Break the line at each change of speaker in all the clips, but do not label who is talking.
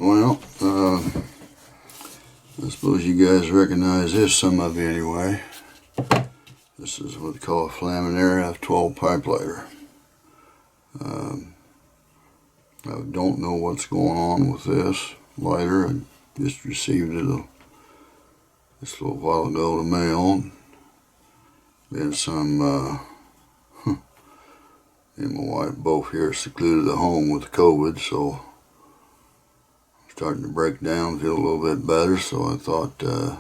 Well, I suppose you guys recognize this, some of you anyway. This is what they call a Flaminaire F12 pipe lighter. I don't know what's going on with this lighter. I just received it just a little while ago in the mail. Been some, me and my wife both here secluded at home with COVID, so I'm starting to break down, feel a little bit better, so I thought, kind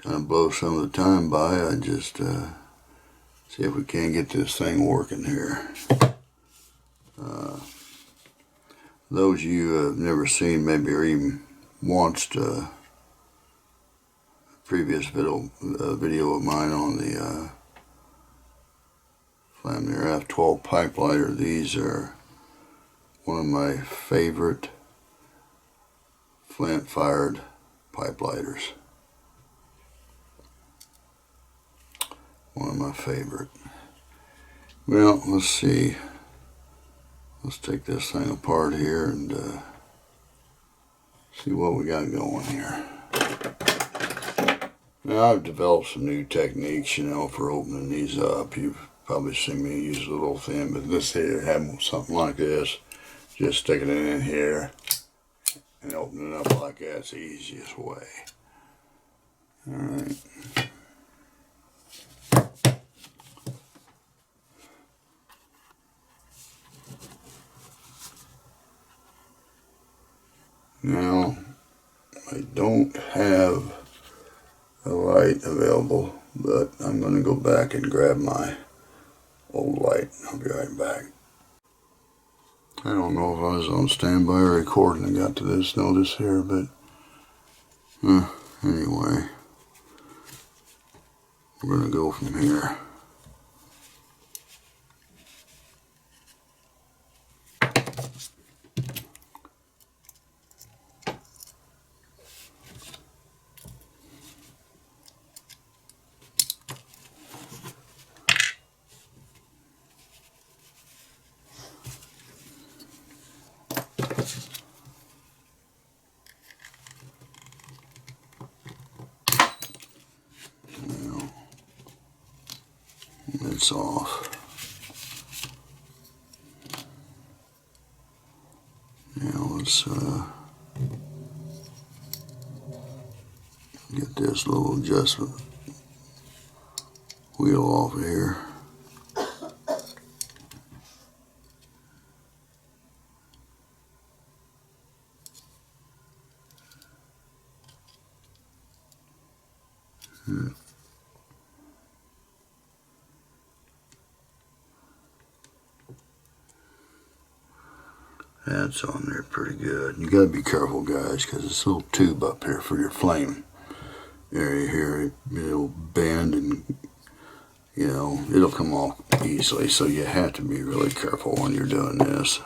of blow some of the time by, I'd just see if we can get this thing working here. Those of you who have never seen, maybe, or even watched a previous video of mine on the Flaminaire F12 pipe lighter, these are one of my favorite flint-fired pipe lighters. One of my favorite. Well, let's see. Let's take this thing apart here and see what we got going here. Now, I've developed some new techniques, for opening these up. You've probably seen me use a little thin, but this here, having something like this, just sticking it in here and opening it up like that's the easiest way. Alright. Now, I don't have a light available, but I'm going to go back and grab my old light. I'll be right back. I don't know if I was on standby or recording and got to this notice here, but anyway, we're going to go from here. It's off. Now let's get this little adjustment wheel off of here. That's on there pretty good. You gotta be careful, guys, because this little tube up here for your flame area here, it'll bend and it'll come off easily, so you have to be really careful when you're doing this.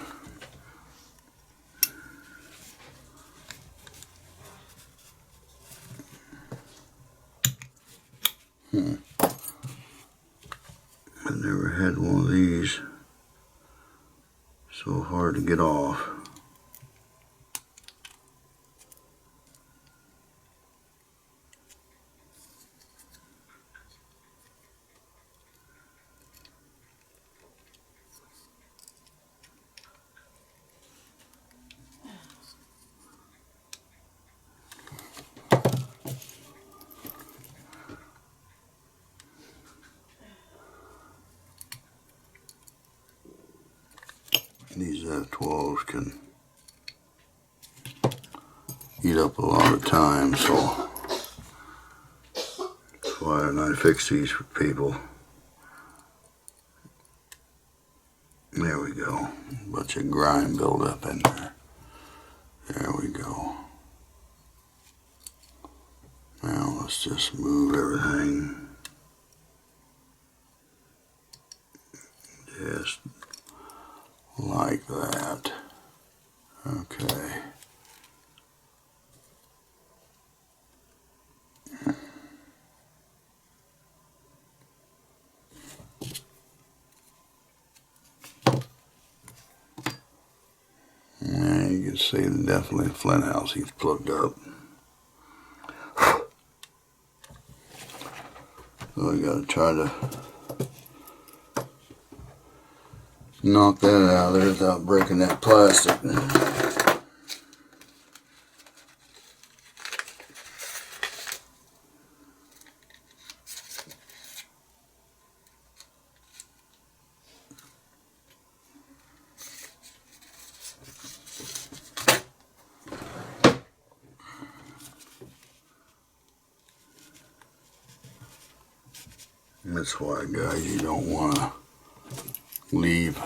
I've never had one of these so hard to get off. These F12s can eat up a lot of time, so that's why I fix these for people. There we go. A bunch of grime build up in there. There we go. Now let's just move everything. Just like that. Okay. Yeah, you can see definitely the flint housing's plugged up. So I gotta try to knock that out of there without breaking that plastic. That's why, guys, you don't want to leave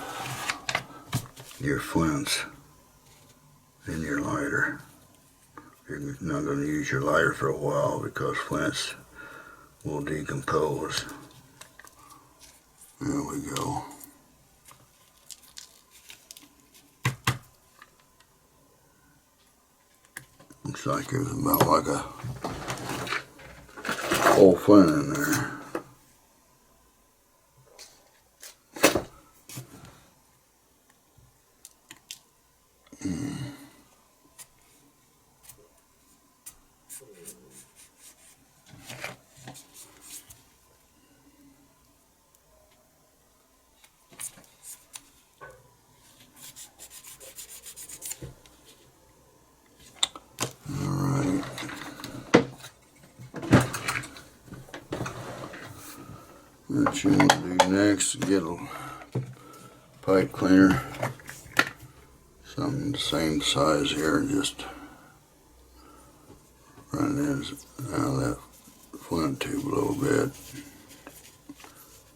your flints in your lighter. You're not going to use your lighter for a while because flints will decompose. There we go. Looks like there's about like a whole flint in there. What you want to do next is get a pipe cleaner, something the same size here, and just run it out of that flint tube a little bit.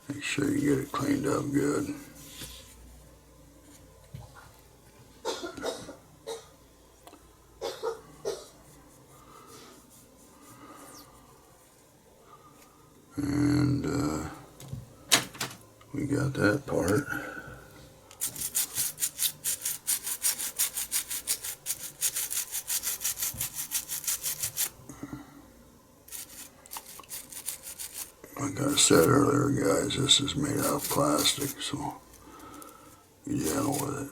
Make sure you get it cleaned up good. And we got that part. Like I said earlier, guys, this is made out of plastic, so be gentle with it.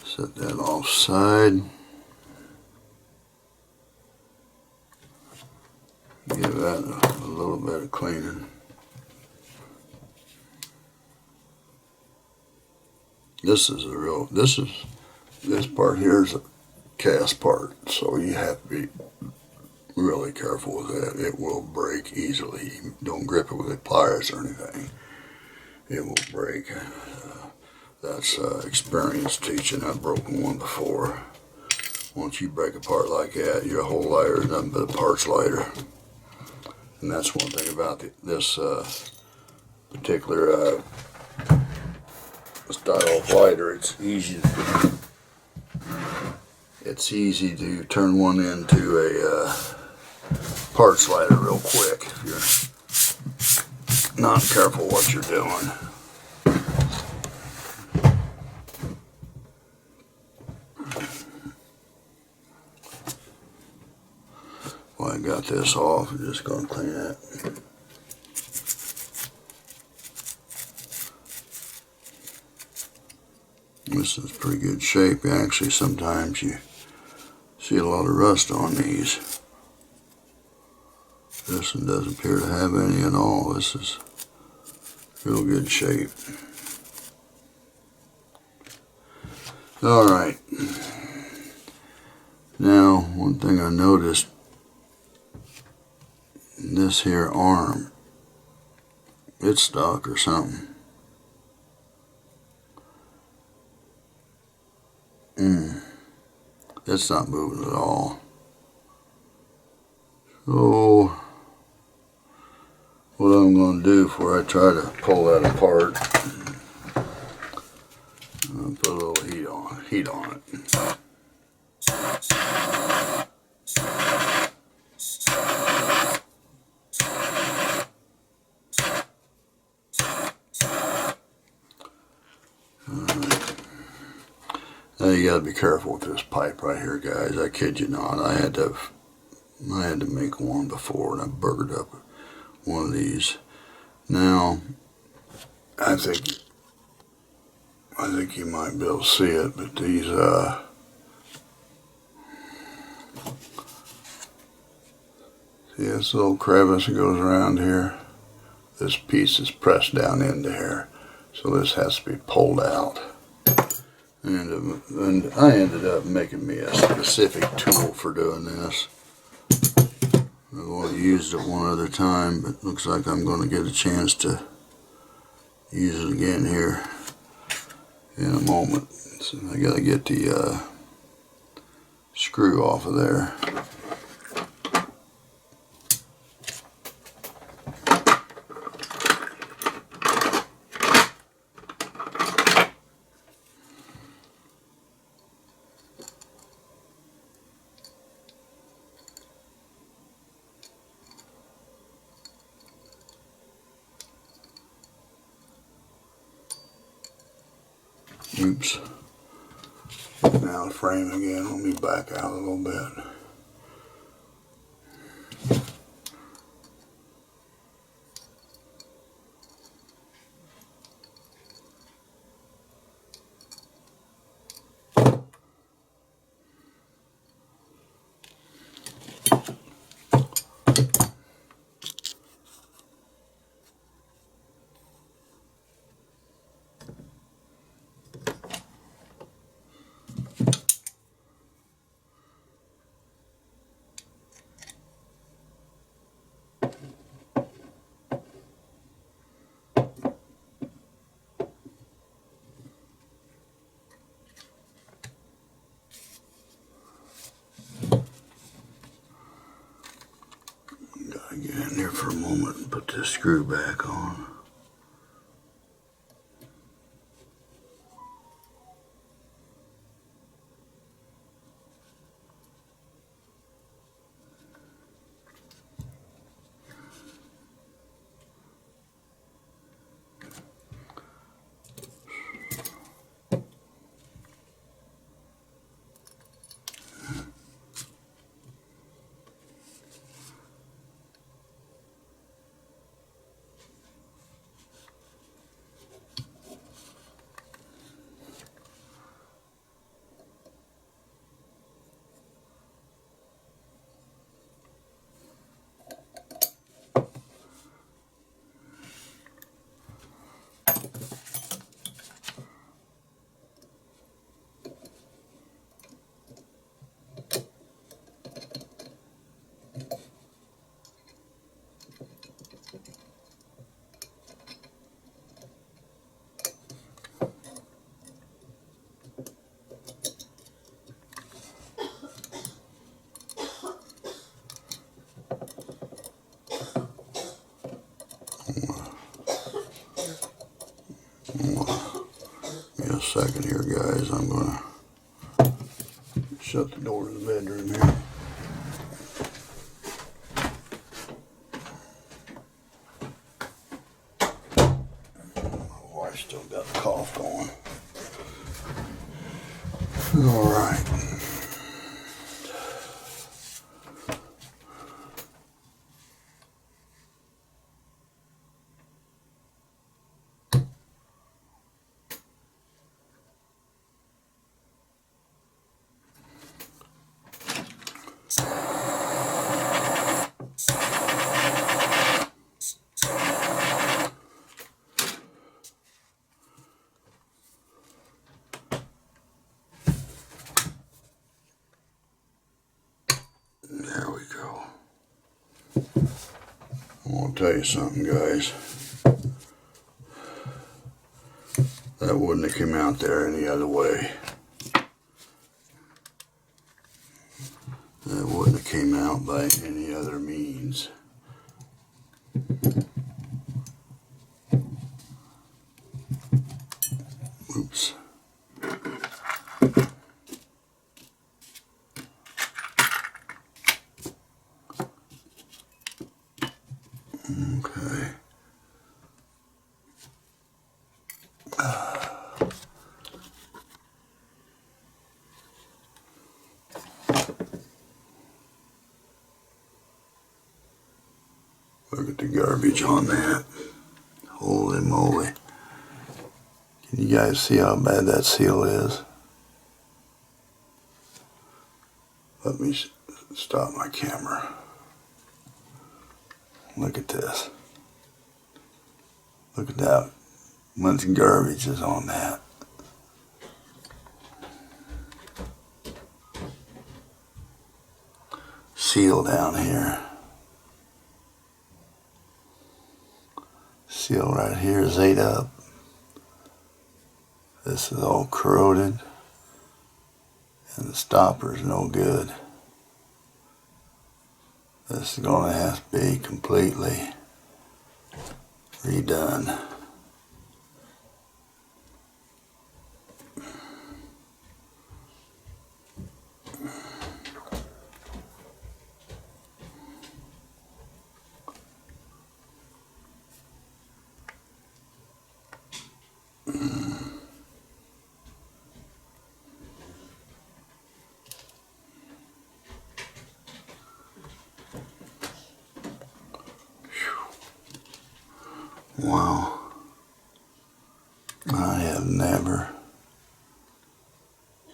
Set that offside. Give that a little bit of cleaning. This part here is a cast part, so you have to be really careful with that. It will break easily. Don't grip it with pliers or anything. It will break. That's experience teaching. I've broken one before. Once you break a part like that, your whole lighter is nothing but a parts lighter. And that's one thing about this particular style of lighter. It's easy to turn one into a parts lighter real quick if you're not careful what you're doing. Well, I got this off. I'm just going to clean it. This is pretty good shape. Actually, sometimes you see a lot of rust on these. This one doesn't appear to have any at all. This is real good shape. Alright. Now, one thing I noticed, this here arm, it's stuck or something. It's not moving at all. So, what I'm going to do before I try to pull that apart, I'm going to put a little heat on it. Now you got to be careful with this pipe right here, guys. I kid you not. I had to make one before, and I burgered up one of these. Now, I think you might be able to see it, but these see this little crevice that goes around here? This piece is pressed down into here, so this has to be pulled out. And I ended up making me a specific tool for doing this. I've only used it one other time, but looks like I'm going to get a chance to use it again here in a moment. So I got to get the screw off of there. Oops. Now the frame again. Let me back out a little bit. Gotta get in there for a moment and put this screw back on. Give me a second here, guys. I'm gonna shut the door to the bedroom here. Oh, I still got the cough going. All right. There we go. I want to tell you something, guys. That wouldn't have come out there any other way. That wouldn't have came out by any other means. Oops. Okay. Look at the garbage on that. Holy moly. You guys see how bad that seal is? Let me stop my camera. Look at this. Look at that. Much garbage is on that. Seal down here. Seal right here is ate up. This is all corroded. And the stopper is no good. This is going to have to be completely redone. Wow. I have never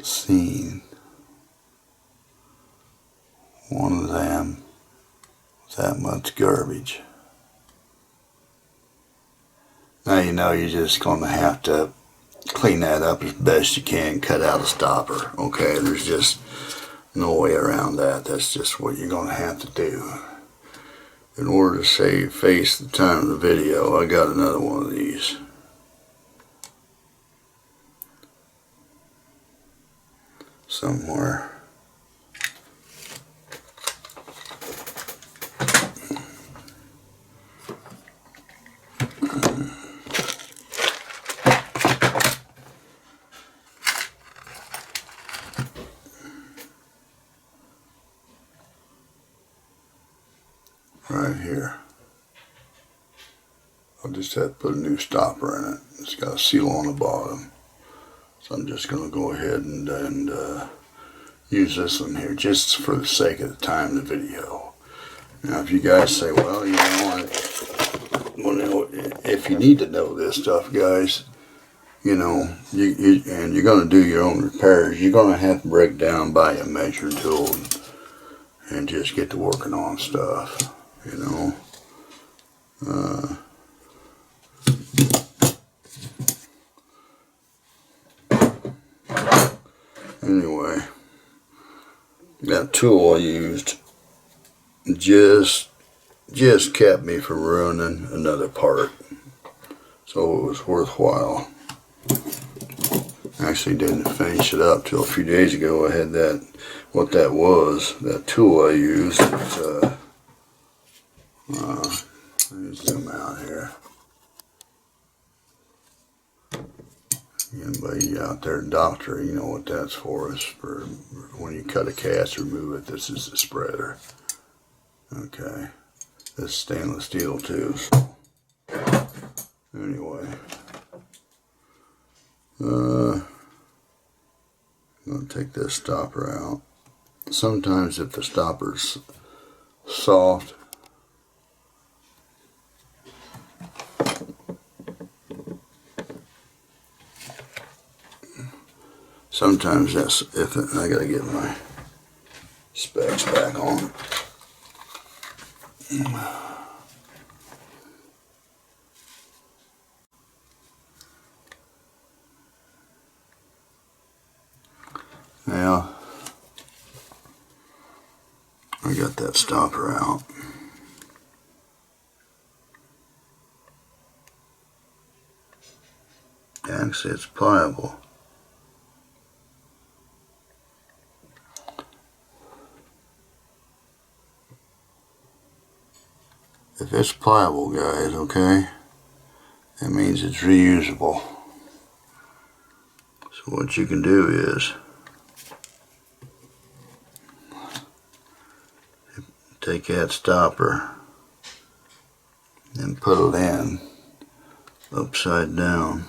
seen one of them with that much garbage. Now you know you're just going to have to clean that up as best you can, cut out a stopper. Okay, there's just no way around that. That's just what you're going to have to do. In order to save face the time of the video, I got another one of these. Somewhere. Right here. I'll just have to put a new stopper in it. It's got a seal on the bottom. So I'm just going to go ahead and use this one here just for the sake of the time of the video. Now if you guys say, well, you know, if you need to know this stuff, guys, you know, and you're going to do your own repairs, you're going to have to break down, buy a measuring tool, and just get to working on stuff, you know. Anyway, that tool I used just kept me from ruining another part, so it was worthwhile. Actually didn't finish it up till a few days ago. I had that, what that was, that tool I used. Let me zoom out here. Anybody out there, doctor, you know what that's for. It's for when you cut a cast, remove it. This is the spreader. Okay. This is stainless steel too. So. Anyway. I'm going to take this stopper out. Sometimes if the stopper's soft, sometimes that's, if it, I gotta get my specs back on. Now, I got that stopper out. Actually, it's pliable. If it's pliable, guys, okay, that means it's reusable. So what you can do is take that stopper and put it in upside down.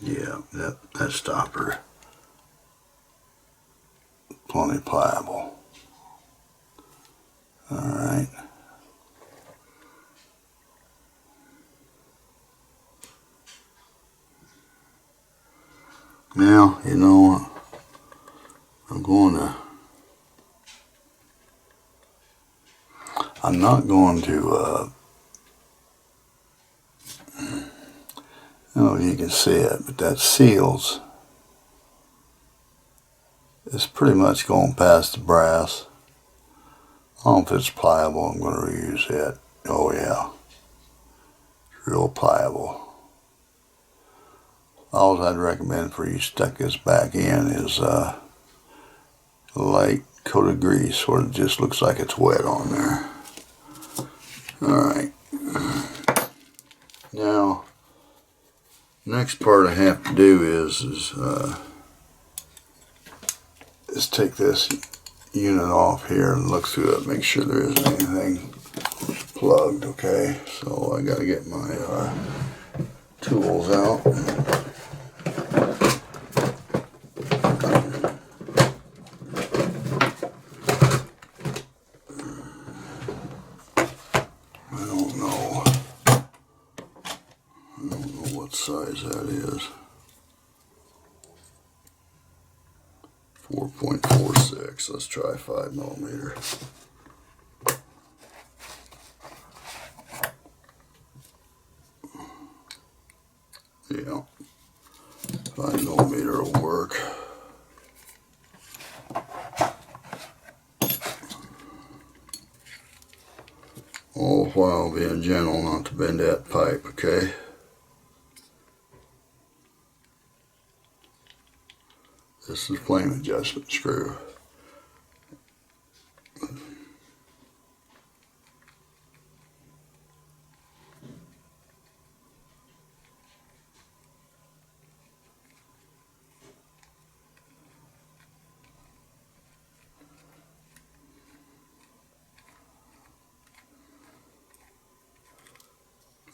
Yeah, that stopper, plenty pliable. Alright. Now, you know, I'm not going to, I don't know if you can see it, but that seals is pretty much going past the brass. I don't know if it's pliable, I'm going to reuse it. Oh yeah, it's real pliable. All I'd recommend for you stick this back in is light coated grease where it just looks like it's wet on there. Alright. Now, next part I have to do is take this unit off here and look through it, make sure there isn't anything plugged, okay? So I gotta get my tools out. I don't know what size that is. 4.46. Let's try 5mm. Yeah, 5mm will work. All the while being gentle not to bend that pipe, okay? This is flame adjustment screw.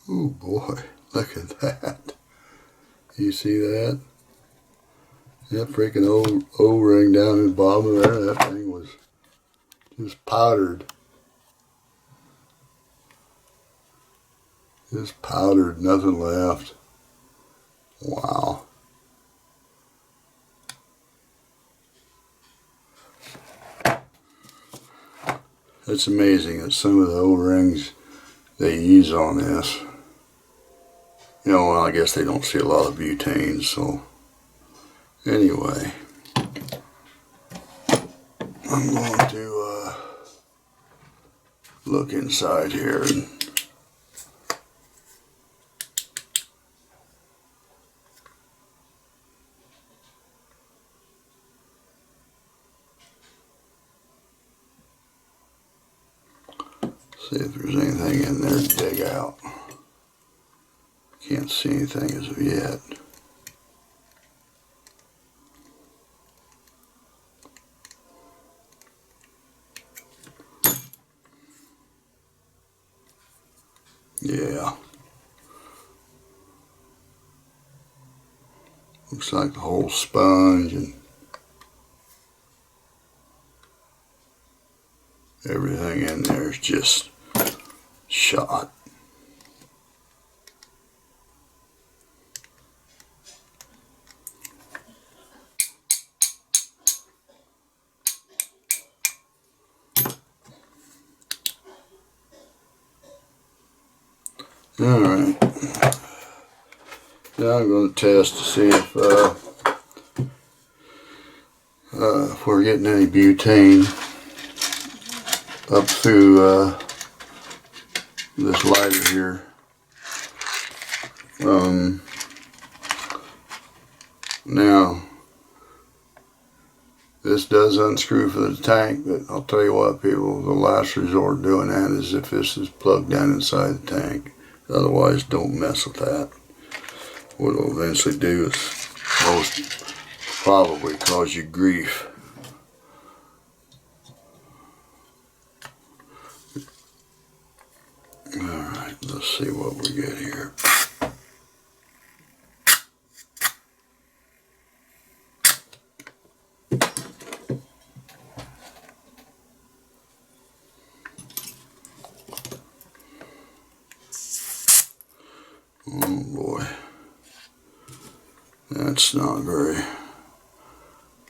Oh boy, look at that. You see that? That freaking O-ring down in the bottom there, that thing was just powdered. Just powdered, nothing left. Wow. It's amazing that some of the O-rings they use on this, you know, well, I guess they don't see a lot of butanes, so anyway, I'm going to look inside here and see if there's anything in there to dig out. Can't see anything as of yet. Yeah. Looks like the whole sponge and everything in there is just shot. Alright. Now I'm going to test to see if we're getting any butane up through this lighter here. Now, this does unscrew for the tank, but I'll tell you what, people, the last resort doing that is if this is plugged down inside the tank. Otherwise, don't mess with that. What it'll eventually do is most probably cause you grief. Alright, let's see what we get here. Oh boy, that's not very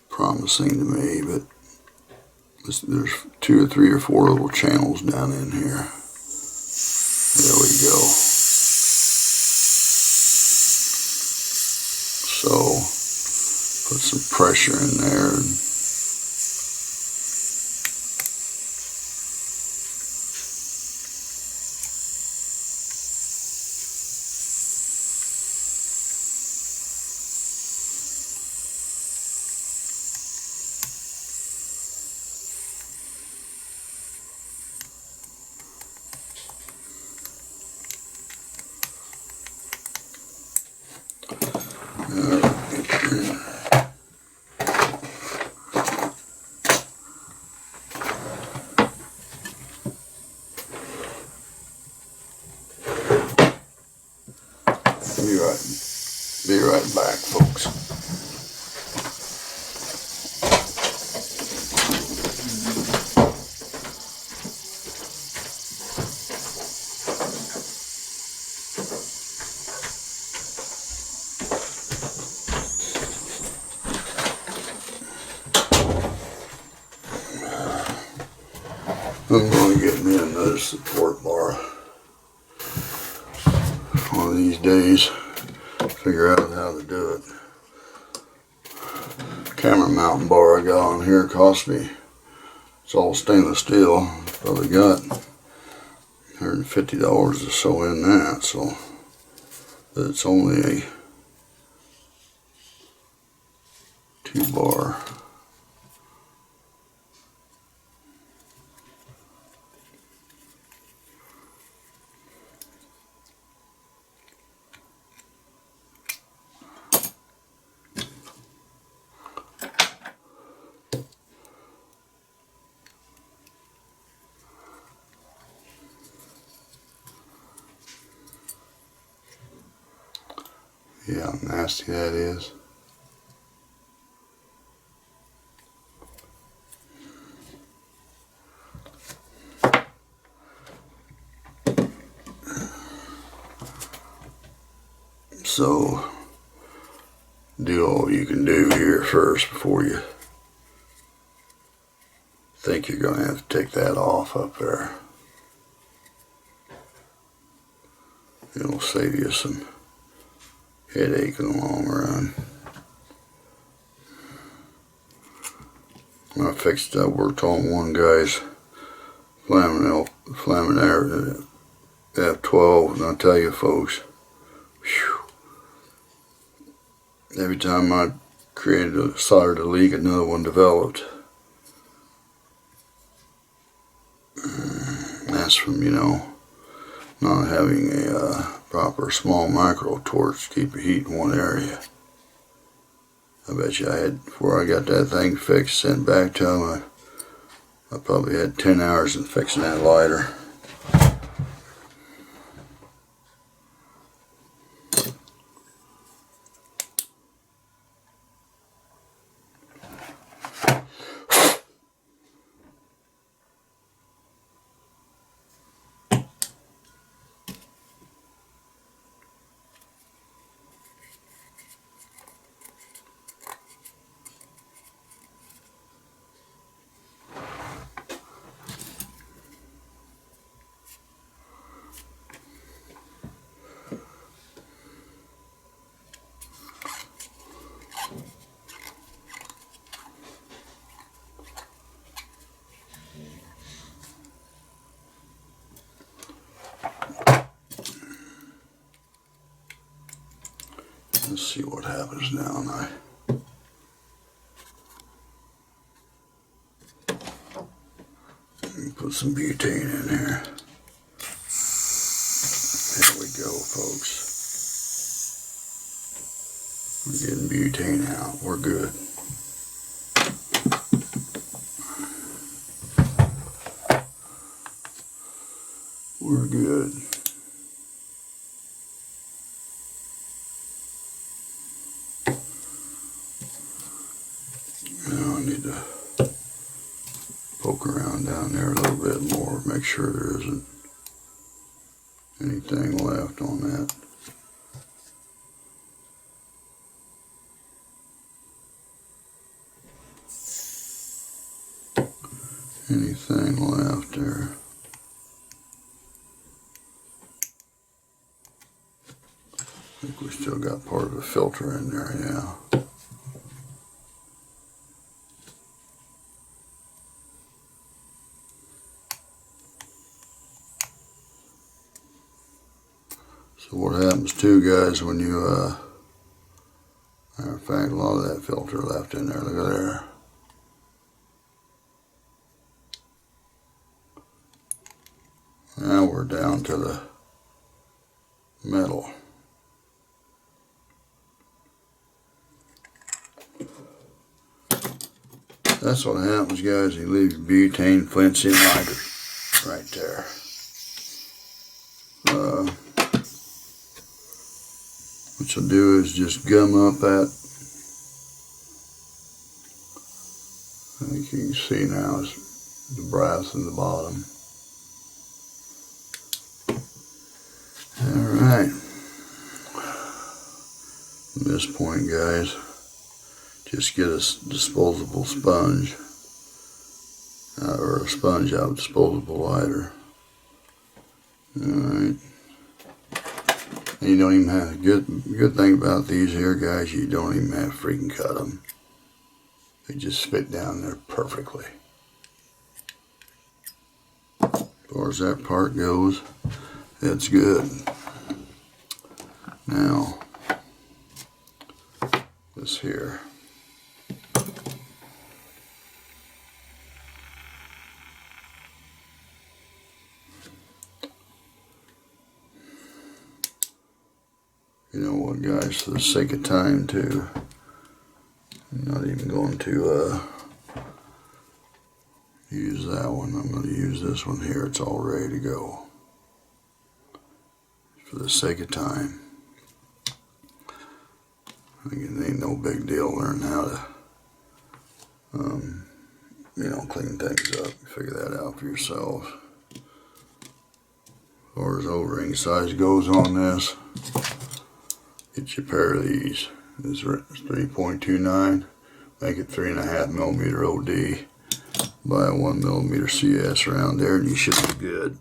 promising to me, but there's 2 or 3 or 4 little channels down in here. There we go. So put some pressure in there. Be right back, folks. I'm going to get me another support bar one of these days. Figure out how to do it. Camera mounting bar I got on here cost me, it's all stainless steel, probably got $150 or so in that, so it's only a 2-bar. Yeah, how nasty that is. So, do all you can do here first before you think you're going to have to take that off up there. It'll save you some headache in the long run. I worked on one guy's Flaminaire F12, and I'll tell you folks, whew, every time I soldered a leak, another one developed. That's from, not having a proper small micro torch to keep the heat in one area. I bet you before I got that thing fixed, sent back to him, I probably had 10 hours in fixing that lighter. Let's see what happens now. Put some butane in here. There we go, folks. We're getting butane out. We're good. We're good. Now I need to poke around down there a little bit more, make sure there isn't anything left on that anything left there. I think we still got part of the filter in there, yeah. So what happens too, guys, when you, matter of fact, a lot of that filter left in there, look at there. Now we're down to the metal. That's what happens, guys. You leave your butane flintsy lighter right there. What you'll do is just gum up that. I think you can see now is the brass in the bottom. Alright. At this point, guys, just get a disposable sponge. Or a sponge out of a disposable lighter. Alright. And you don't even have, good thing about these here, guys, you don't even have to freaking cut them. They just fit down there perfectly. As far as that part goes, it's good. Now, this here. You know what, guys, for the sake of time too, I'm not even going to use that one. I'm going to use this one here. It's all ready to go. For the sake of time. I think it ain't no big deal learning how to, you know, clean things up. Figure that out for yourself. As far as O-ring size goes on this, get you a pair of these. This is 3.29. Make it 3.5 millimeter OD. Buy a 1 millimeter CS around there and you should be good.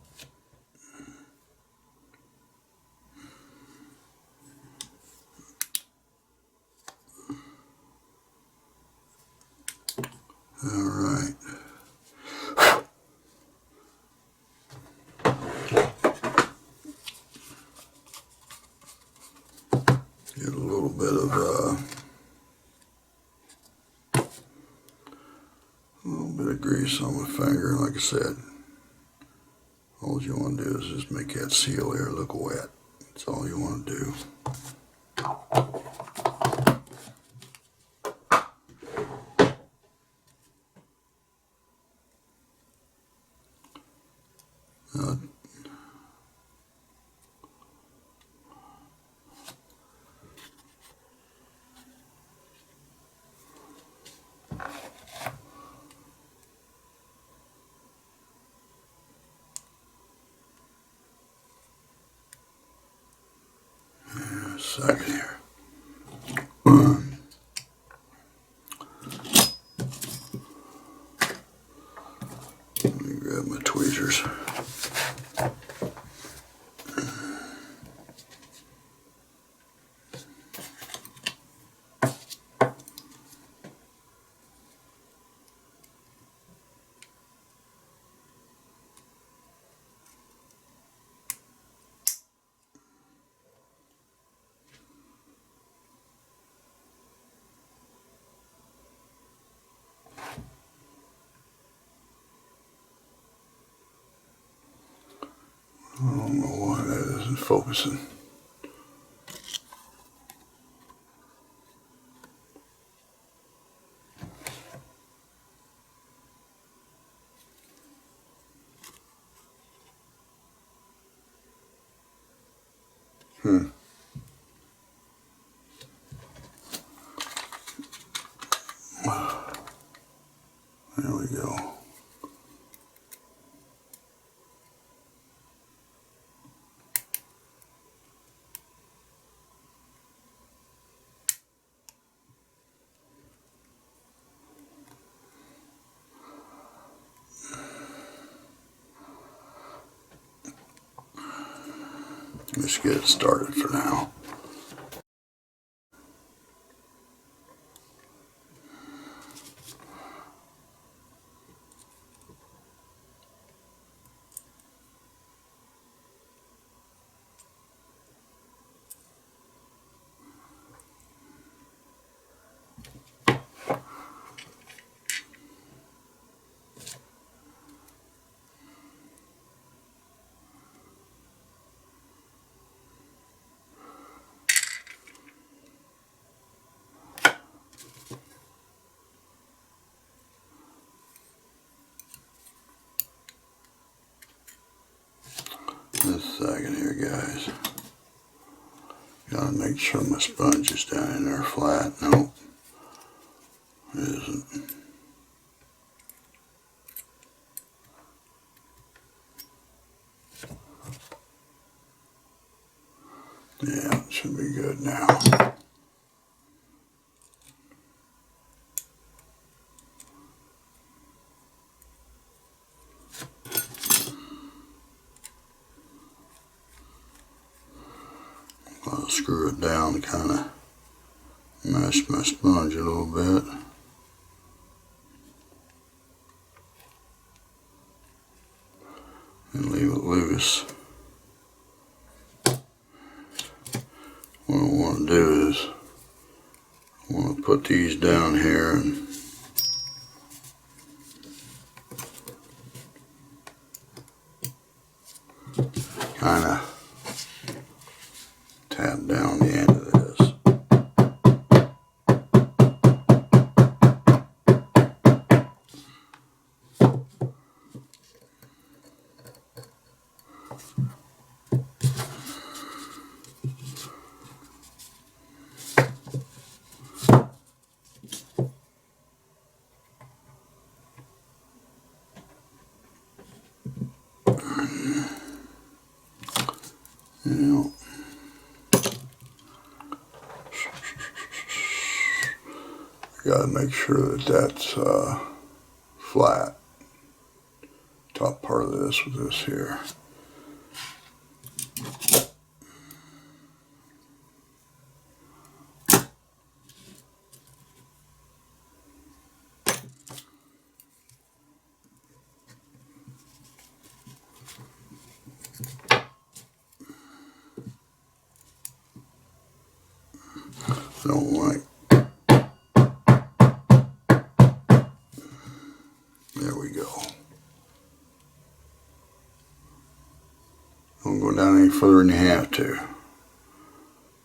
Alright. Get a little bit of grease on my finger. Like I said, all you want to do is just make that seal here look wet. That's all you want to do. Second here. Let me grab my tweezers. I don't know why that isn't focusing. There we go. Let's get it started for now. Just a second here, guys. Gotta make sure my sponge is down in there flat. Nope, it isn't. Yeah, it should be good now. I'll screw it down, kind of mash my sponge a little bit. And leave it loose. What I want to do is I want to put these down here and kind of tap down the end of this. You gotta make sure that that's flat. Top part of this with this here. Don't like. There we go. Don't go down any further than you have to.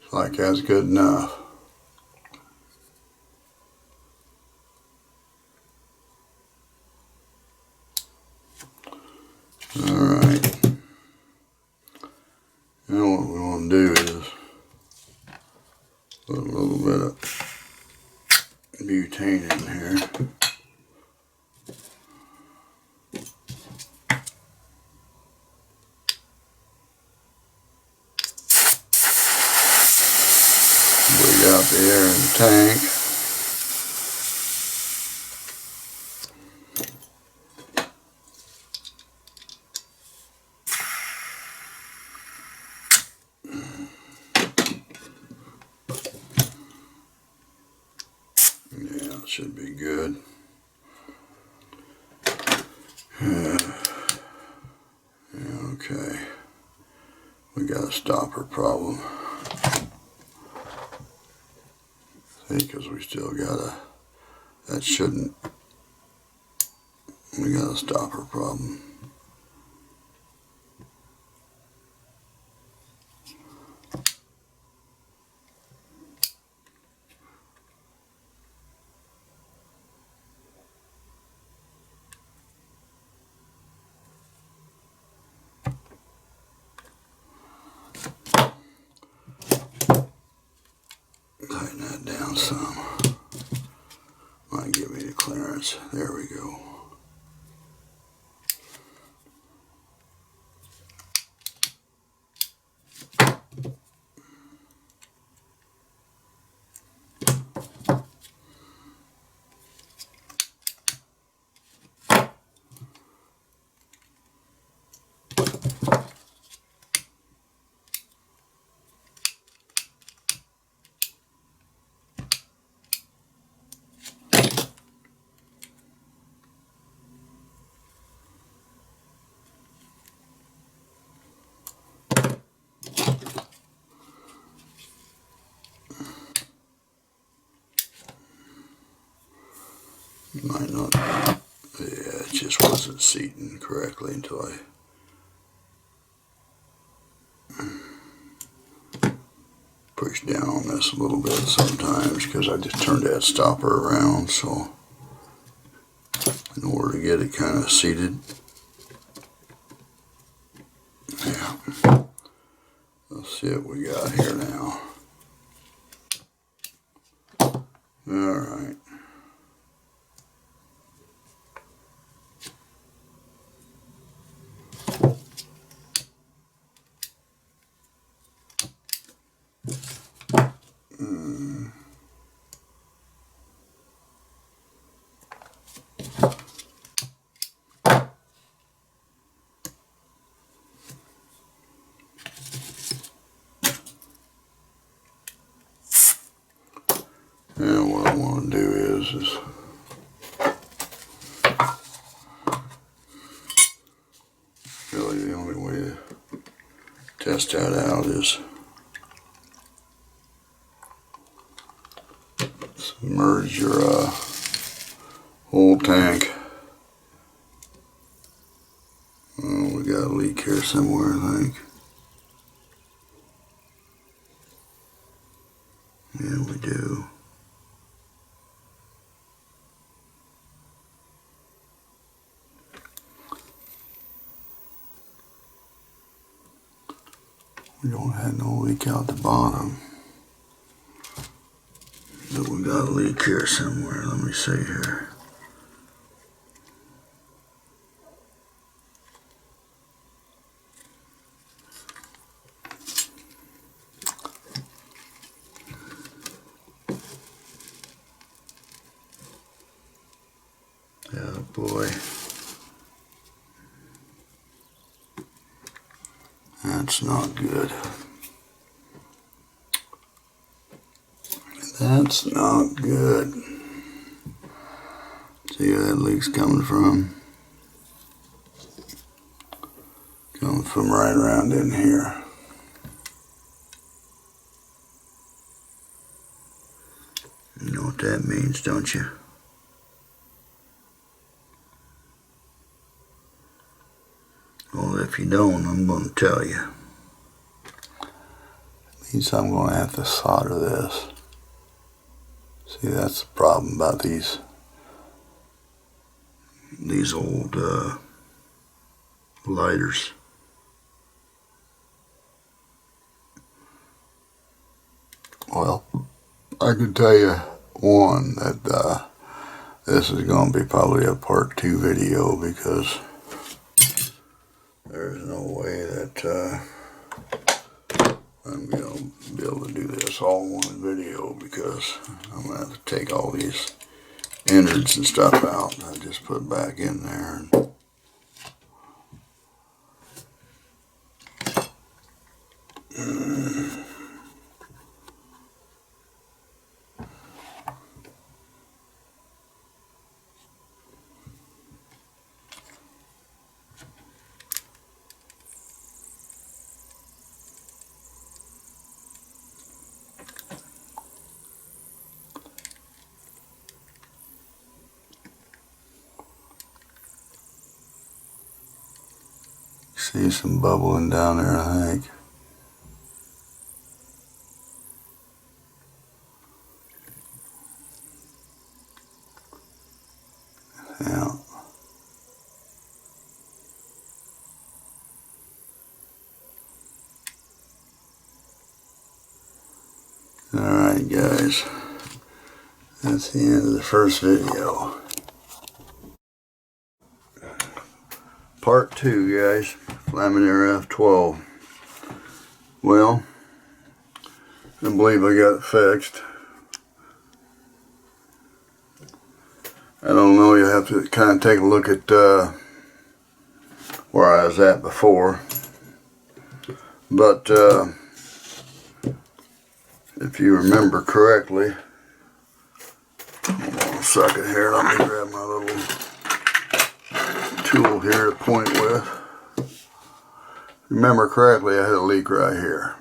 It's like that's good enough. Alright. Now what we want to do is put a little bit of butane in here. Bring out the air in the tank. Yeah, it should be good. Yeah, okay. We got a stopper problem. See, because we still got a, that shouldn't, we got a stopper problem. Tighten that down some. Might give me the clearance. There we go. Might not. Yeah, it just wasn't seating correctly until I push down on this a little bit sometimes, because I just turned that stopper around, so in order to get it kind of seated. Yeah. Let's see what we got here now. Alright. And what I want to do is really the only way to test that out is submerge your whole tank. Oh, we got a leak here somewhere, I think. Yeah, we do. We don't have no leak out the bottom. But we got a leak here somewhere. Let me see here. Oh boy. That's not good. That's not good. See where that leak's coming from? Coming from right around in here. You know what that means, don't you? Well, if you don't, I'm going to tell you. It means I'm going to have to solder this. See, that's the problem about these old lighters. Well, I can tell you one that this is going to be probably a part 2 video, because there's no way that I'm going to be able to do this all in one video, because I'm going to have to take all these innards and stuff out and I just put back in there. See some bubbling down there, I think. Yeah. Alright guys, that's the end of the first video. Part 2, guys. Flaminaire F12. Well, I believe I got it fixed. I don't know, you have to kind of take a look at where I was at before. But if you remember correctly, hold on a second here, let me grab my little tool here to point with. Remember correctly, I had a leak right here.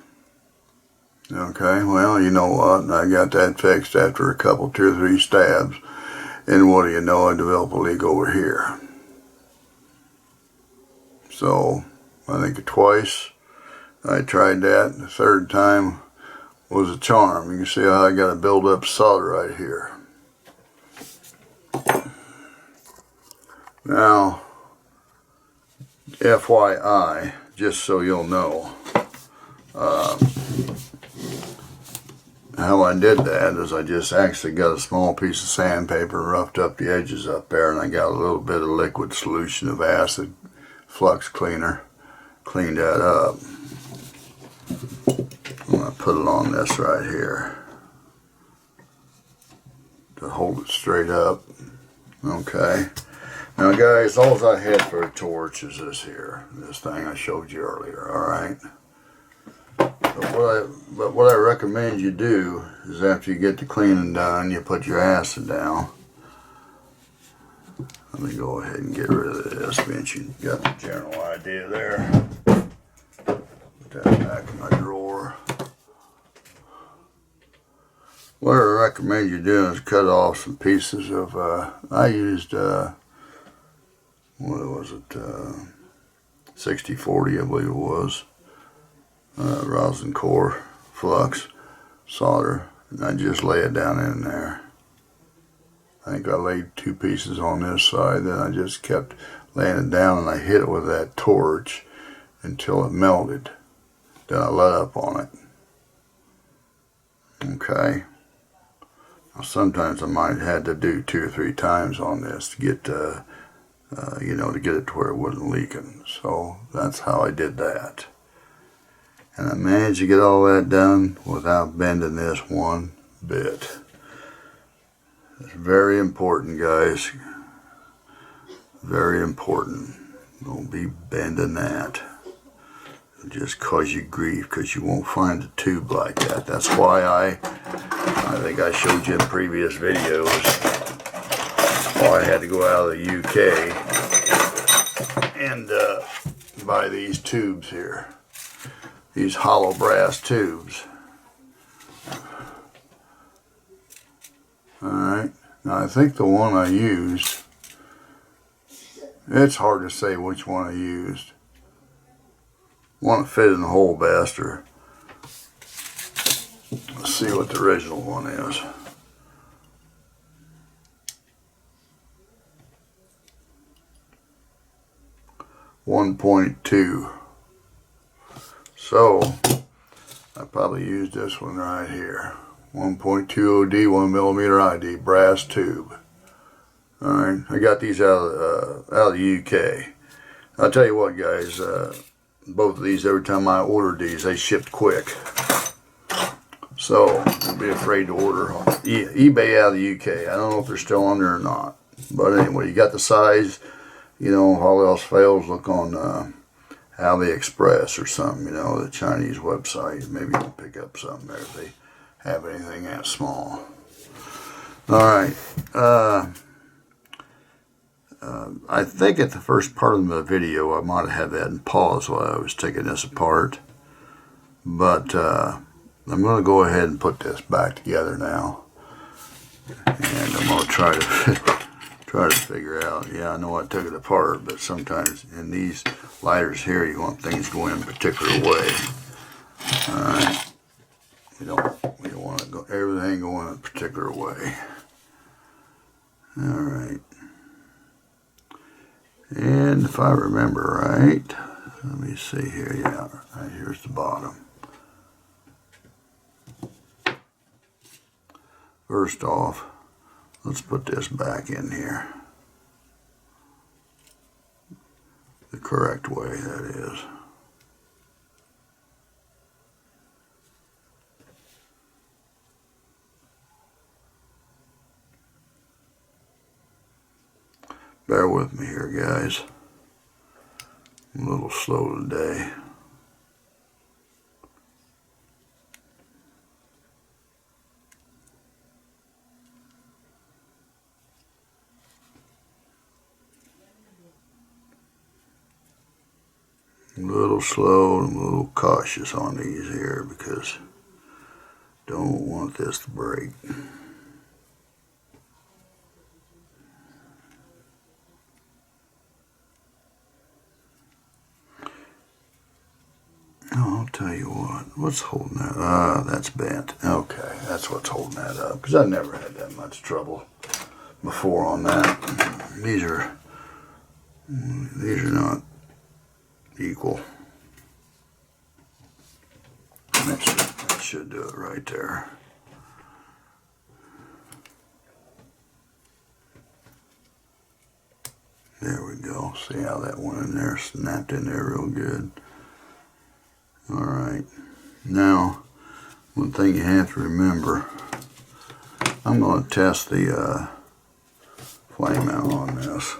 Okay, well, you know what, I got that fixed after a couple, 2 or 3 stabs. And what do you know, I developed a leak over here. So I think twice I tried that. The third time was a charm. You can see how I got a build up solder right here. Now, FYI, just so you'll know, how I did that is I just actually got a small piece of sandpaper and roughed up the edges up there, and I got a little bit of liquid solution of acid flux cleaner, cleaned that up. I'm going to put it on this right here to hold it straight up. Okay. Now guys, all I had for a torch is this here, this thing I showed you earlier, alright? But what I recommend you do is after you get the cleaning done, you put your acid down. Let me go ahead and get rid of this, since you got the general idea there. Put that back in my drawer. What I recommend you doing is cut off some pieces of, I used, what was it, 6040 I believe it was, rosin core flux solder, and I just lay it down in there. I think I laid 2 pieces on this side, then I just kept laying it down and I hit it with that torch until it melted. Then I let up on it. Okay. Now sometimes I might have to do 2 or 3 times on this to get you know, to get it to where it wasn't leaking. So that's how I did that. And I managed to get all that done without bending this one bit. It's very important, guys. Very important. Don't be bending that. It'll just cause you grief because you won't find a tube like that. That's why I think I showed you in previous videos why I had to go out of the UK and buy these tubes here. These hollow brass tubes. Alright, now I think the one I used, it's hard to say which one I used. One that fit in the hole best, or let's see what the original one is. .2. So I probably used this one right here. 1.2 OD, 1mm ID, brass tube. Alright, I got these out of the UK. I'll tell you what, guys, both of these, every time I ordered these, they shipped quick. So don't be afraid to order eBay out of the UK. I don't know if they're still on there or not. But anyway, you got the size, you know, all else fails, look on AliExpress or something, you know, the Chinese website. Maybe you can pick up something there if they have anything that small. Alright, I think at the first part of the video I might have had that in pause while I was taking this apart, but I'm going to go ahead and put this back together now, and I'm going to try to figure out, yeah, I know I took it apart, but sometimes in these lighters here you want things going in a particular way. Alright, we don't want to go everything going in a particular way. Alright, and if I remember right, let me see here, yeah, right here's the bottom. First off, let's put this back in here. The correct way, that is. Bear with me here, guys. I'm a little slow today. I'm a little slow and a little cautious on these here because don't want this to break. I'll tell you what. What's holding that? That's bent. Okay, that's what's holding that up. Because I never had that much trouble before on that. These are not equal. That should do it right there. There we go. See how that went in there, snapped in there real good. Alright, now one thing you have to remember, I'm going to test the flame mount on this.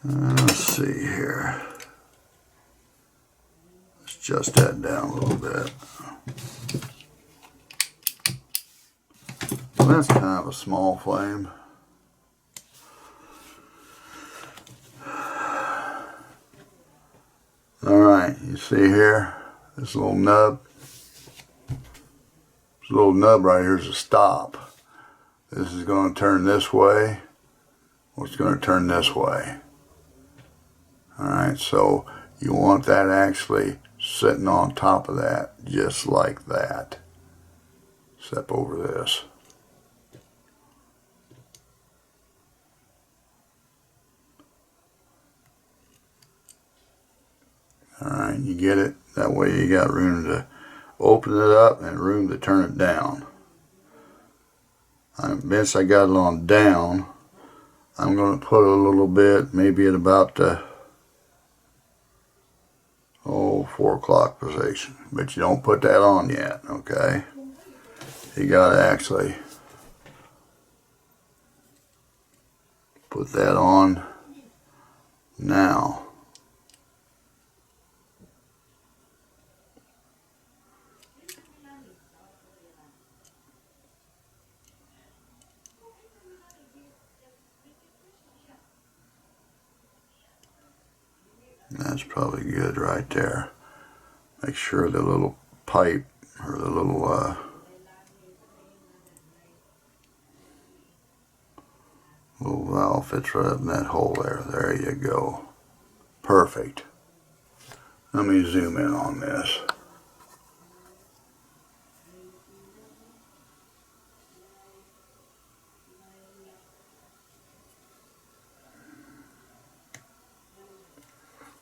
Let's see here. Let's adjust that down a little bit. Well, that's kind of a small flame. Alright, you see here, this little nub. This little nub right here is a stop. This is going to turn this way, or it's going to turn this way. Alright, so you want that actually sitting on top of that, just like that. Step over this. Alright, you get it? That way you got room to open it up and room to turn it down. Since I got it on down, I'm going to put a little bit, maybe at about the 4 o'clock position. But you don't put that on yet, okay? You got to actually put that on now. That's probably good right there. Make sure the little pipe or the little valve fits right up in that hole there. There you go. Perfect. Let me zoom in on this.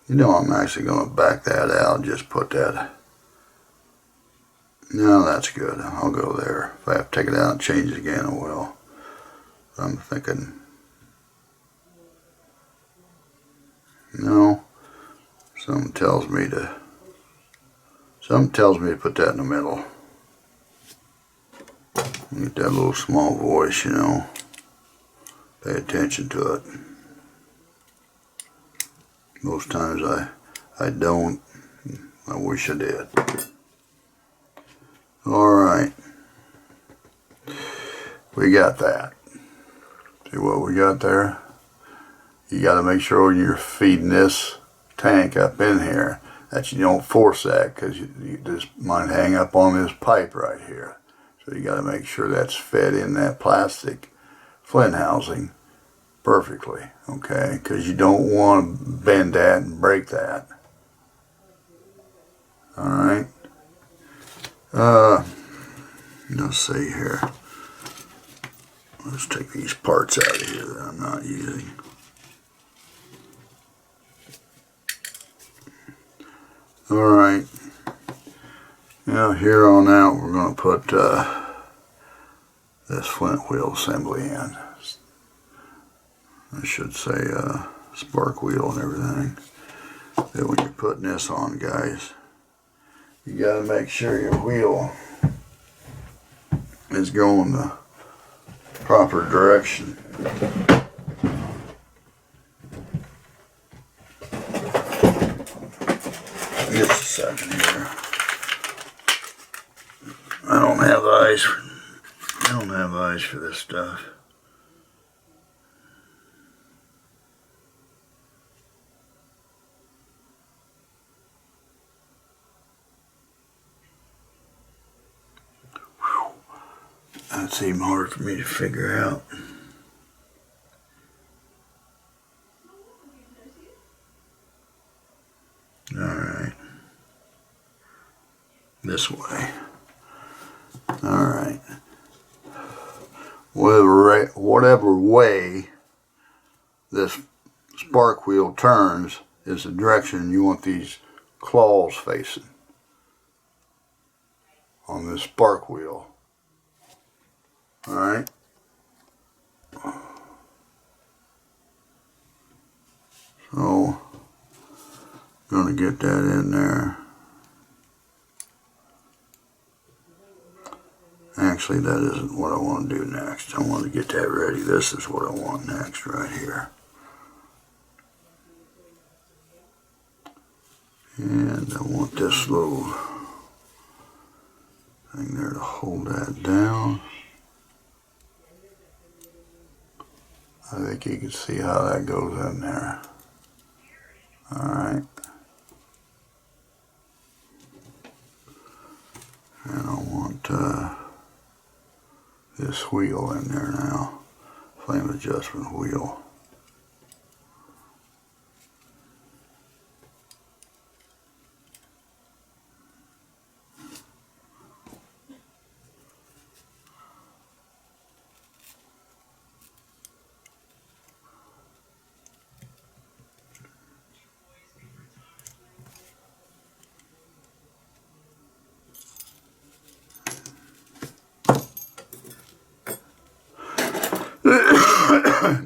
You know, I'm actually going to back that out and just put that. No, that's good. I'll go there. If I have to take it out and change it again, I will. I'm thinking, no, something tells me to put that in the middle. Get that little small voice, you know. Pay attention to it. Most times I don't. I wish I did. Alright. We got that. See what we got there? You got to make sure when you're feeding this tank up in here that you don't force that, because you just might hang up on this pipe right here. So you got to make sure that's fed in that plastic flint housing perfectly, okay? Because you don't want to bend that and break that. Alright. Let's see here. Let's take these parts out of here that I'm not using. Alright. Now here on out we're going to put this flint wheel assembly in. I should say spark wheel and everything. Then when you're putting this on, guys, you got to make sure your wheel is going the proper direction. Just a second here. I don't have eyes for this stuff. That's even harder for me to figure out. Alright. This way. Alright. Whatever way this spark wheel turns is the direction you want these claws facing on this spark wheel. Alright. So, gonna get that in there. Actually, that isn't what I want to do next. I want to get that ready. This is what I want next right here. And I want this little thing there to hold that down. I think you can see how that goes in there. Alright. And I want this wheel in there now. Flame adjustment wheel.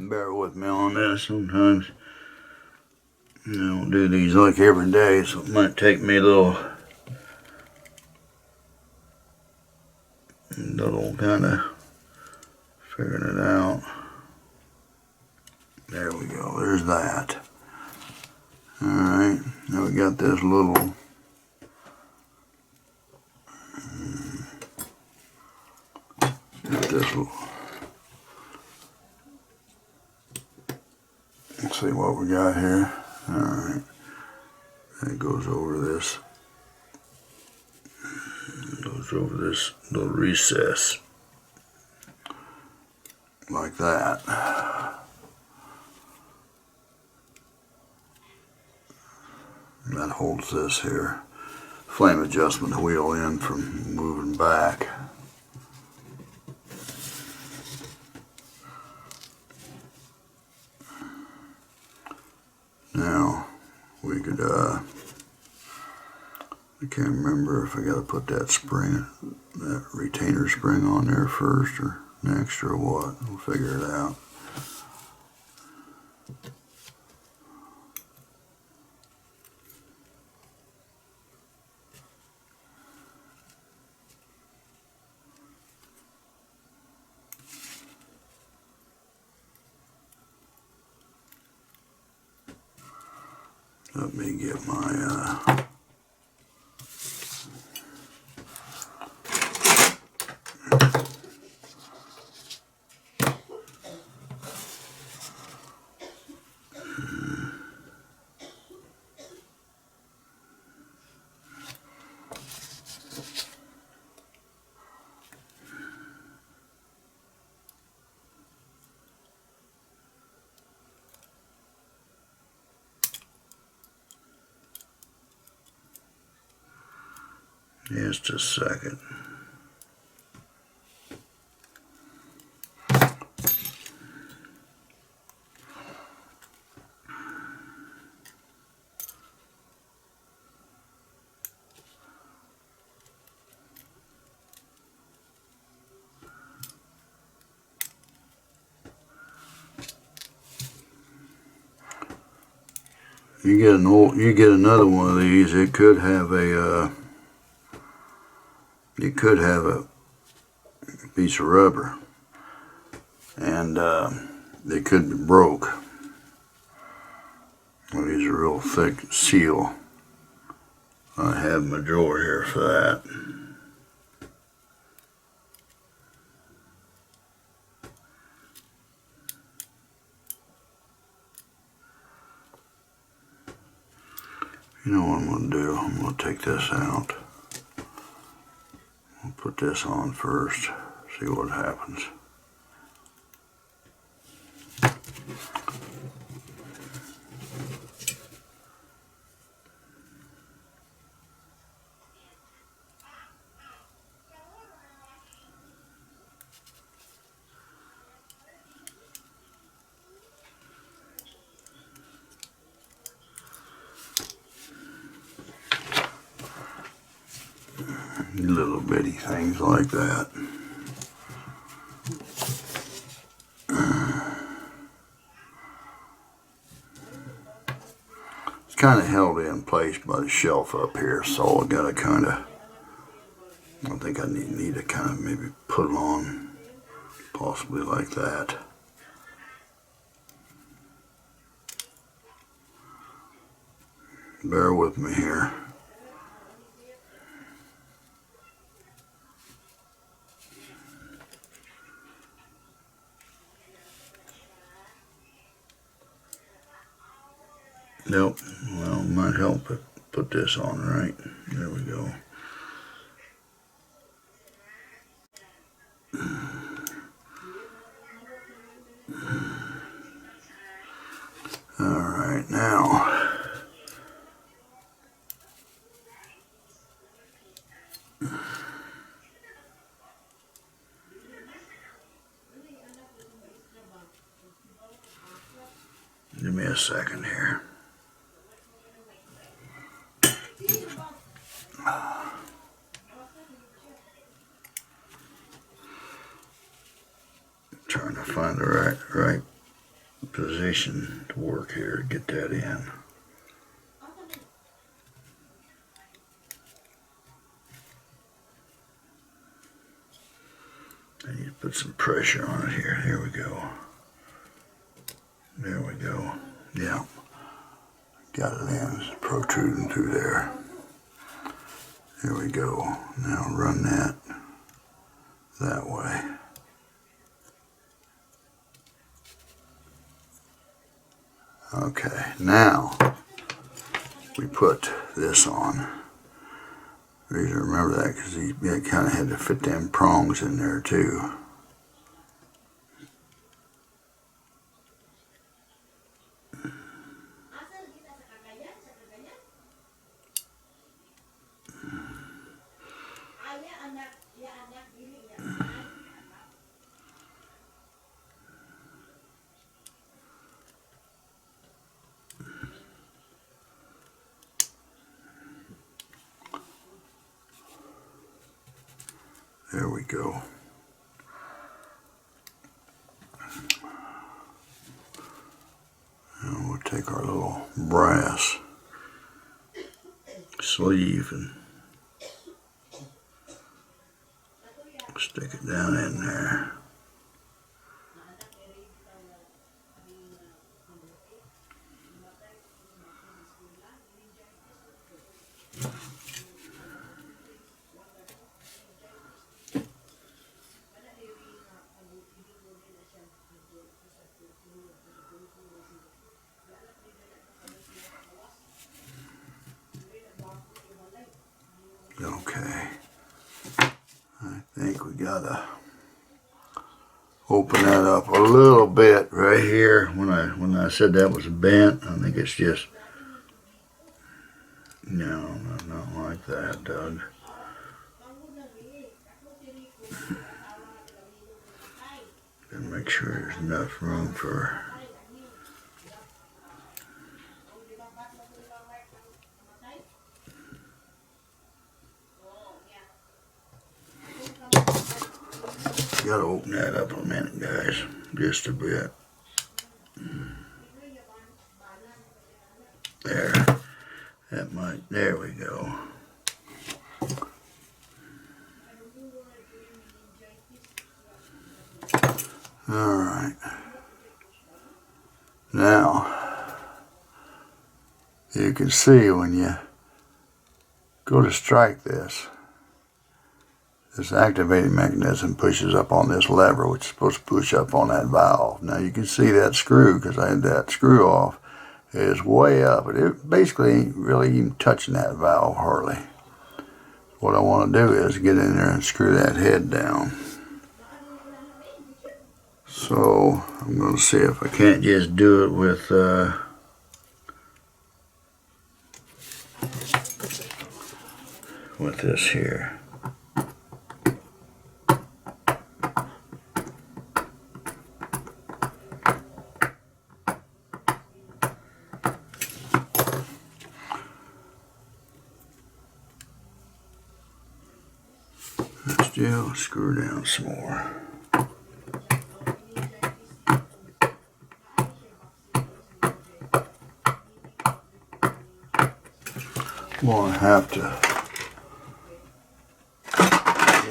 Bear with me on this. Sometimes I don't do these like every day, so it might take me a little kind of figuring it out. There we go. There's that. Alright, now we got this little let's see what we got here. Alright, that goes over this. It goes over this little recess. Like that. That holds this here flame adjustment wheel in from moving back. Now we could I can't remember if I got to put that spring, that retainer spring on there first or next or what. We'll figure it out. Let me get my just a second. You get another one of these. It could have a piece of rubber, and they could be broke. Well, these are real thick seal. I have my drawer here for that. You know what I'm going to do? I'm going to take this out. I'll put this on first. See what happens. Little bitty things like that. It's kind of held in place by the shelf up here, so I gotta kind of, I think I need to kind of maybe put them on, possibly like that. Bear with me here. Nope. Well, might help it. Put this on right. There we go. All right, now. Give me a second here. Trying to find the right position to work here, get that in. I need to put some pressure on it here. Here we go. There we go. Yeah. Got it in. It's protruding through there. There we go. Now run that way. Okay, now we put this on. Reason to remember that because he kind of had to fit them prongs in there too. There we go. And we'll take our little brass sleeve and stick it down in there. Okay, I think we gotta open that up a little bit right here. When I said that was bent, I think it's just no, not like that, Doug. Gotta make sure there's enough room for. Gotta open that up a minute, guys, just a bit. There, that might, there we go. All right. Now, you can see when you go to strike this activating mechanism pushes up on this lever, which is supposed to push up on that valve. Now you can see that screw, because I had that screw off, is way up. It basically ain't really even touching that valve hardly. What I want to do is get in there and screw that head down. So I'm going to see if I can't just do it with this here. Still screw down some more. I'm going to have to,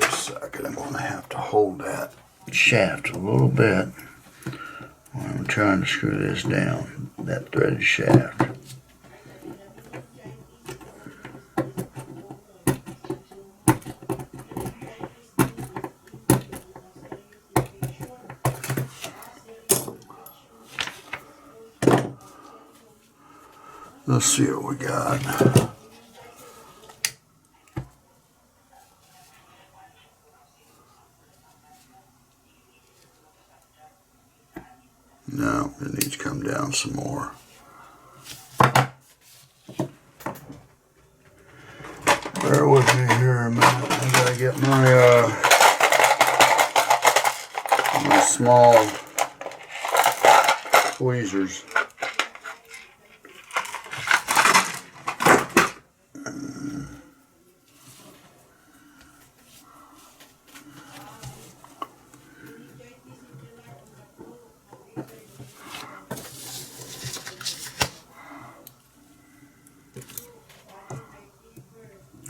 just a second, I'm going to have to hold that shaft a little bit while I'm trying to screw this down, that threaded shaft. Let's see what we got. No, it needs to come down some more. Bear with me here a minute. I gotta get my small tweezers.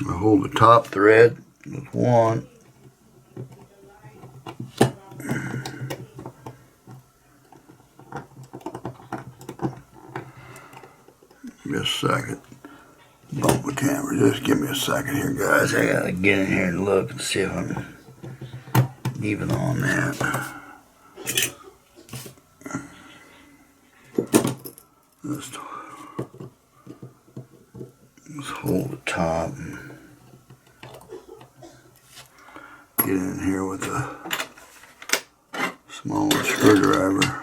I hold the top thread with one. Just a second. Bump the camera. Just give me a second here, guys. I gotta get in here and look and see if I'm even on that. Let's hold the top and get in here with a small screwdriver.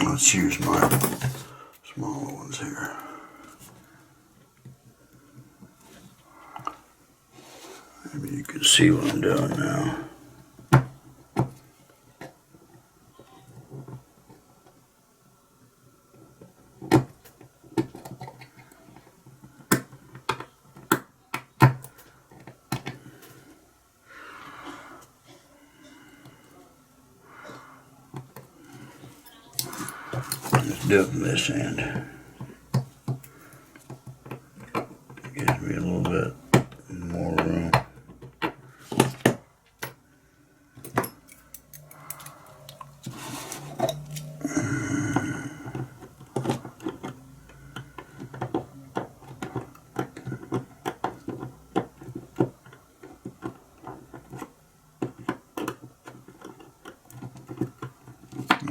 Let's use my smaller ones here. Maybe you can see what I'm doing now. Let's do it from this end. Gives me a little bit more room.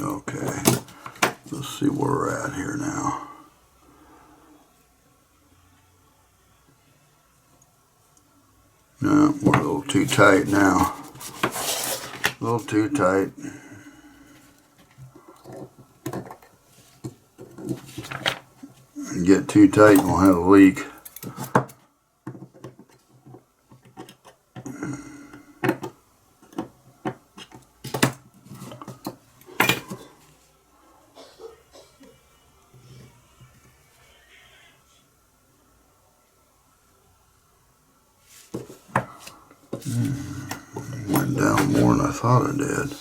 Okay, let's see where we're at here now. No, we're a little too tight now. A little too tight. Get too tight, we'll have a leak. Went down more than I thought it did.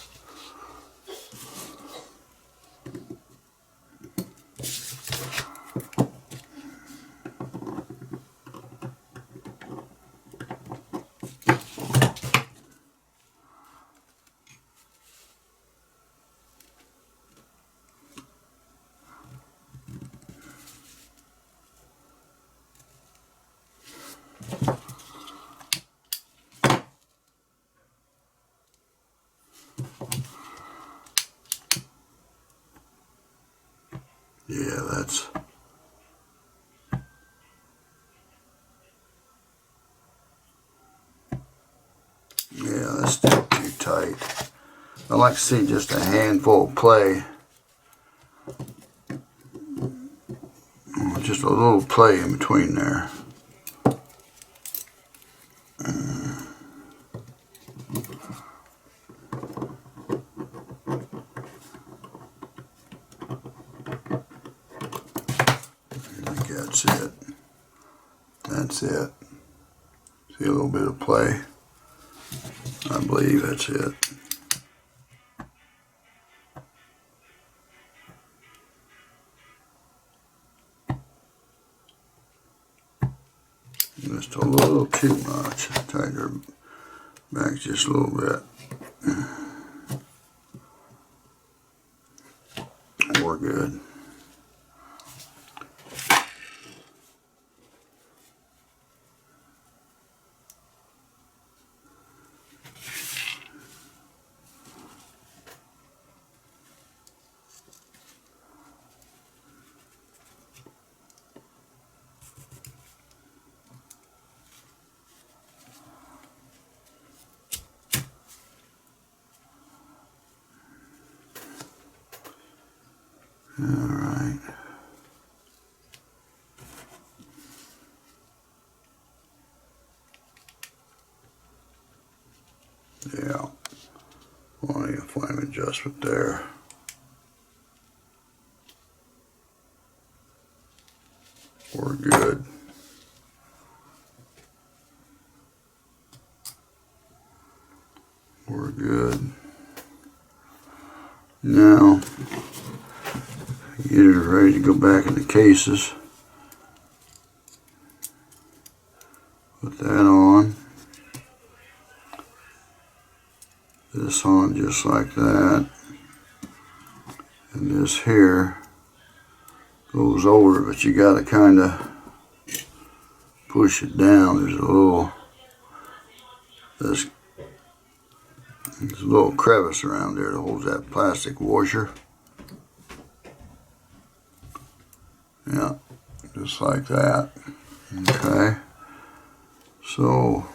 Yeah, that's still too tight. I like to see just a handful of play. Just a little play in between there. I think that's it. That's it. See a little bit of play. I believe that's it. Just a little too much. Tighten her back just a little bit. We're good. All right. Yeah. Plenty of flame adjustment there. We're good. We're good. Now, get it ready to go back in the cases. Put that on. This on just like that. And this here goes over, but you gotta kinda push it down. There's a little crevice around there that holds that plastic washer. Yeah, just like that. Okay. So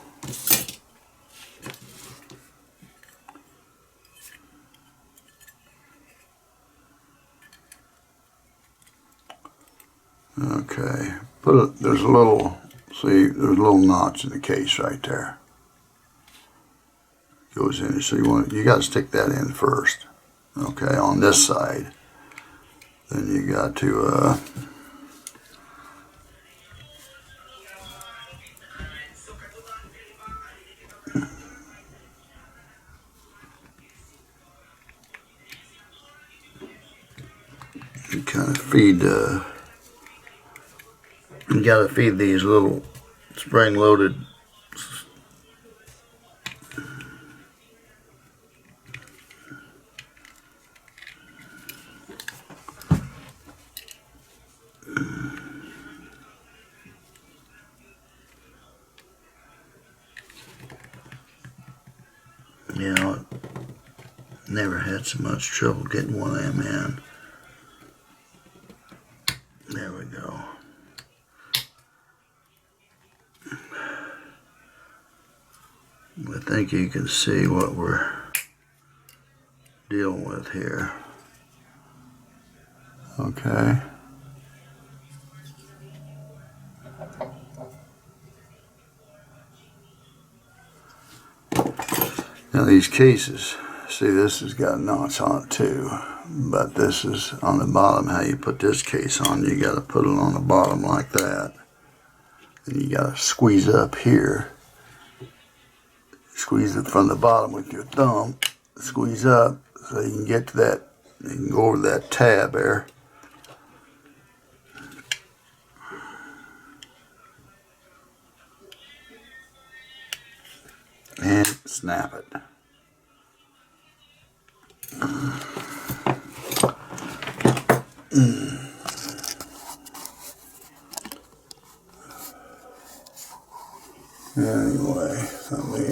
okay. There's a little, see, there's a little notch in the case right there. Goes in, so you got to stick that in first. Okay, on this side. Then you got to you kind of feed you got to feed these little spring-loaded you know, never had so much trouble getting one of them in. There we go. I think you can see what we're dealing with here. Okay. Now these cases, see, this has got knots on it too, but this is on the bottom. How you put this case on, you got to put it on the bottom like that. And you got to squeeze up here. Squeeze it from the bottom with your thumb. Squeeze up so you can get to that. You can go over that tab there. And snap it. Anyway, let me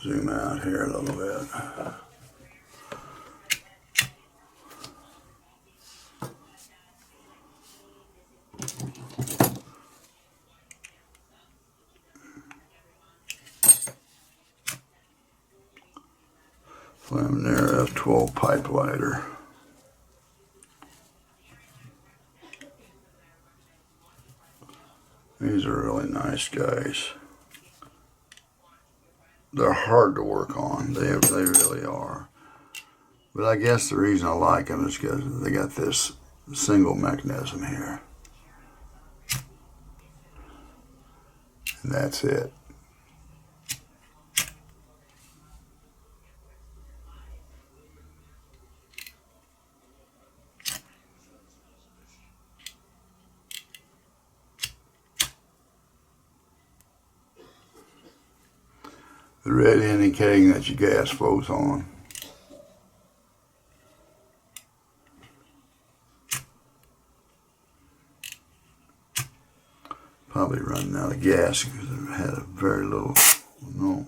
zoom out here a little bit. Flaminaire F12 pipe lighter. These are really nice, guys. They're hard to work on. They really are. But I guess the reason I like them is because they got this single mechanism here. And that's it. The red indicating that your gas flow's on. Probably running out of gas because I've had a very little. No,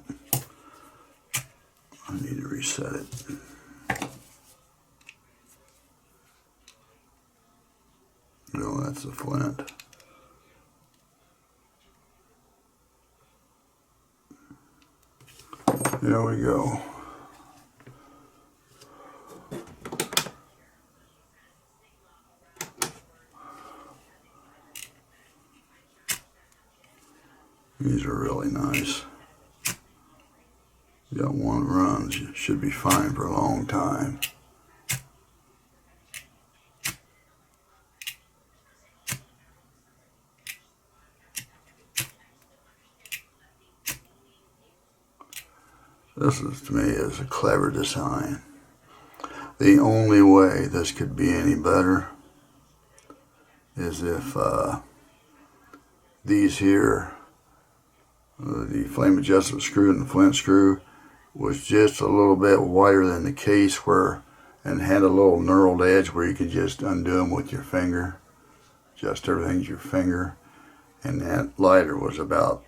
I need to reset it. No, that's the flint. There we go. These are really nice. You got one runs, you should be fine for a long time. This is, to me, is a clever design. The only way this could be any better is if these here, the flame adjustment screw and the flint screw, was just a little bit wider than the case and had a little knurled edge where you could just undo them with your finger. Just everything's your finger. And that lighter was about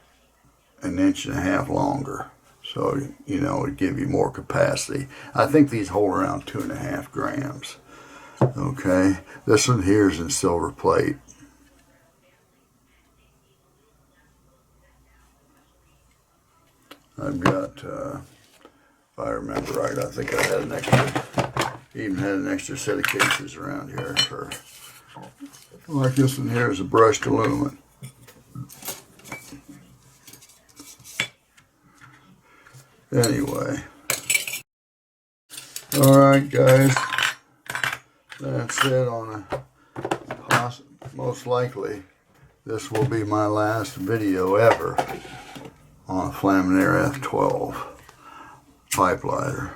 1.5 inches longer. So, you know, it'd give you more capacity. I think these hold around 2.5 grams. Okay, this one here is in silver plate. I've got, if I remember right, I think I had an extra, even had an extra set of cases around here for, like this one here is a brushed aluminum. Anyway, all right, guys, that's it on most likely this will be my last video ever on a Flaminaire F12 pipe lighter.